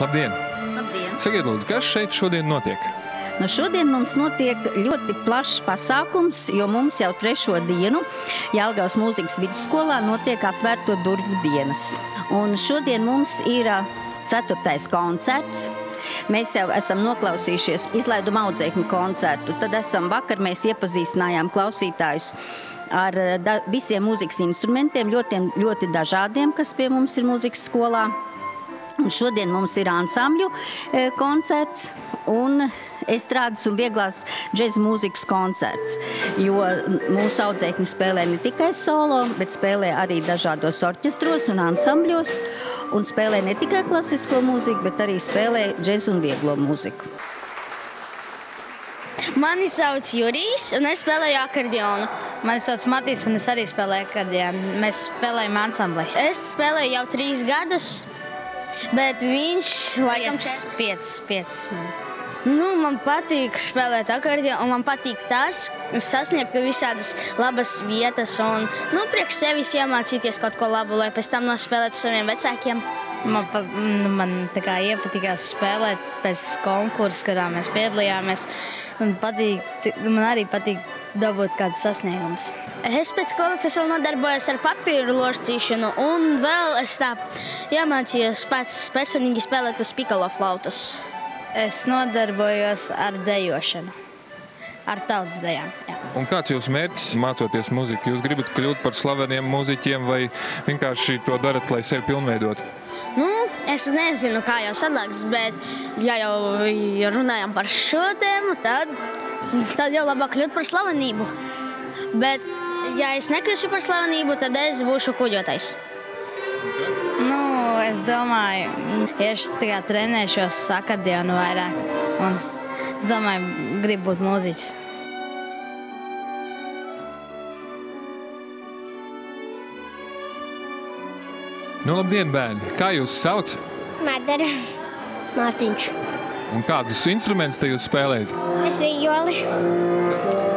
Labdien! Labdien! Sakiet, lūdzu, kas šeit šodien notiek? Nu, šodien mums notiek ļoti plašs pasākums, jo mums jau 3. dienu Jelgavas mūzikas vidusskolā notiek atvērto durvju dienas. Un šodien mums ir 4. koncerts. Mēs jau esam noklausījušies izlaiduma audzēkņu koncertu. Tad vakar mēs iepazīstinājām klausītājus ar visiem mūzikas instrumentiem, ļoti dažādiem, kas pie mums ir mūzikas skolā. Un šodien mums ir ansambļu koncerts un estrādes un vieglās džeza mūzikas koncerts, jo mūsu audzēkņi spēlē ne tikai solo, bet spēlē arī dažādos orķestros un ansambļos, un spēlē ne tikai klasisko mūziku, bet arī spēlē džezu un vieglo mūziku. Mani sauc Jurijs, un es spēlēju akordionu. Mani sauc Matīs, un es arī spēlēju akordionu. Mēs spēlējam ansambli. Es spēlēju jau 3 gadus, bet viņš laikam 5. Man patīk spēlēt akordionu, un man patīk tas, sasniegt visādas labas vietas un priekš sevis iemācīties kaut ko labu, lai pēc tam nospēlētu saviem vecākiem. Man iepatikās spēlēt pēc konkursa, kurā mēs piedalījāmies. Man arī patīk dabūt kādus sasniegumus. Es pēc skolas vēl nodarbojos ar papīru loscīšanu, un vēl es iemācījos pats personīgi spēlēt uz pikolo flautas. Es nodarbojos ar dejošanu, ar tautas dejām. Jā. Un kāds jūsu mērķis mācoties muziku? Jūs gribat kļūt par slaveniem mūziķiem vai vienkārši to darat, lai sevi pilnveidotu? Es nezinu, kā jau sanāks, bet ja jau runājam par šo tēmu, tad jau labāk kļūt par slavenību. Bet, ja es nekļūšu par slavenību, tad es būšu kuģotais. Es domāju, tieši trenēšos akordionu vairāk. Un es domāju, gribu būt mūziķis. Labdien, bērni! Kā jūs sauc? Madara. Mārtiņš. Un kādus instrumentus te jūs spēlējat? Es vijoli.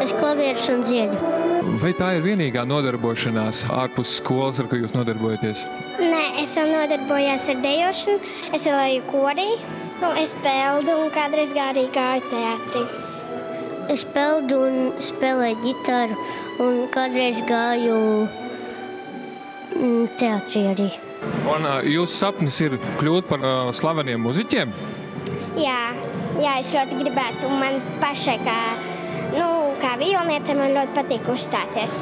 Es klavierus un dziedu. Vai tā ir vienīgā nodarbošanās ārpus skolas, ar ko jūs nodarbojaties? Nē, es vēl nodarbojos ar dejošanu. Es vēl eju korī. Es peldu un kādreiz arī gāju teātrī. Es peldu un spēlēju ģitāru un kādreiz gāju teātrī arī. Un jūsu sapnis ir kļūt par slaveniem muziķiem? Jā, es ļoti gribētu. Un man pašai, kā violniecei, man ļoti patīk uzstāties.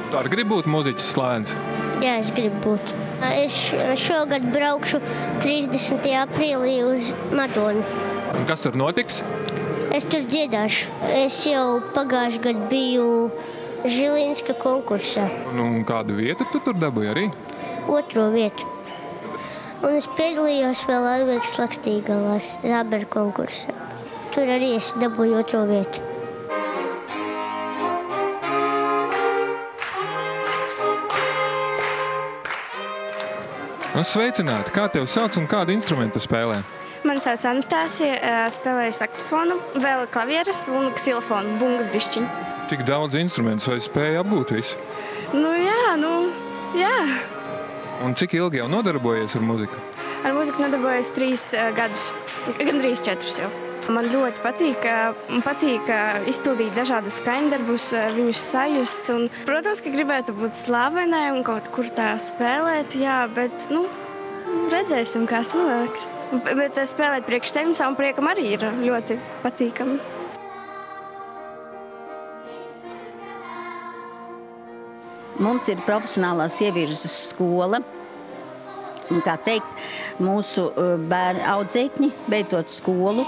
Tu arī gribi būt muziķis slavens? Jā, es gribu būt. Es šogad braukšu 30. aprīlī uz Madonu. Un kas tur notiks? Es tur dziedāšu. Es jau pagājušajā gadā biju Žilinska konkursā. Un kādu vietu tu tur dabūji arī? 2. vietu. Un es piedalījos vēl Alvīgas Lakstīgalās Zāberu konkursā. Tur arī es dabūju 2. vietu. Sveicināti! Kā tev sauc un kādu instrumentu spēlē? Mani sauc Anastāsija, spēlēju saksofonu, vēl klavieres un ksilofonu, bungas bišķiņu. Tik daudz instrumentus, vai spēja apgūt visu? Jā. Un cik ilgi jau nodarbojies ar muziku? Ar muziku nodarbojos 3 gadus, gandrīz 4 jau. Man ļoti patīk izpildīt dažādus skaņdarbus, viņus sajust. Un, protams, ka gribētu būt slavenai un kaut kur tā spēlēt, jā, bet redzēsim, kā sanāks. Bet spēlēt priekš sevi savam priekam arī ir ļoti patīkami. Mums ir profesionālā ievirzes skola. Un, kā teikt, mūsu bērni audzēkņi, beidzot skolu,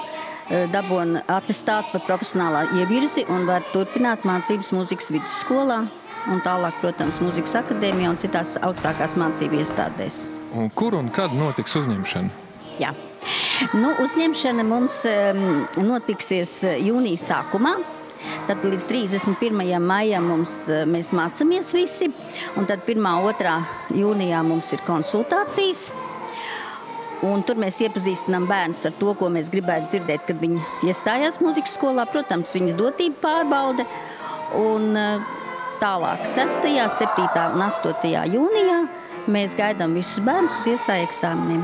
dabūna atestātu par profesionālā ievirzi un var turpināt mācības mūzikas vidusskolā un tālāk, protams, mūzikas akadēmijā un citās augstākās mācību iestādēs. Un kur un kad notiks uzņemšana? Jā. Uzņemšana mums notiksies jūnija sākumā. Tad līdz 31. maijam mēs mācamies visi, un tad 1.–2. jūnijā mums ir konsultācijas. Un tur mēs iepazīstinām bērnus ar to, ko mēs gribētu dzirdēt, kad viņi iestājās mūzikas skolā. Protams, viņas dotība pārbaude. Un tālāk 6., 7. un 8. jūnijā mēs gaidām visus bērnus uz iestāju eksāmeniem.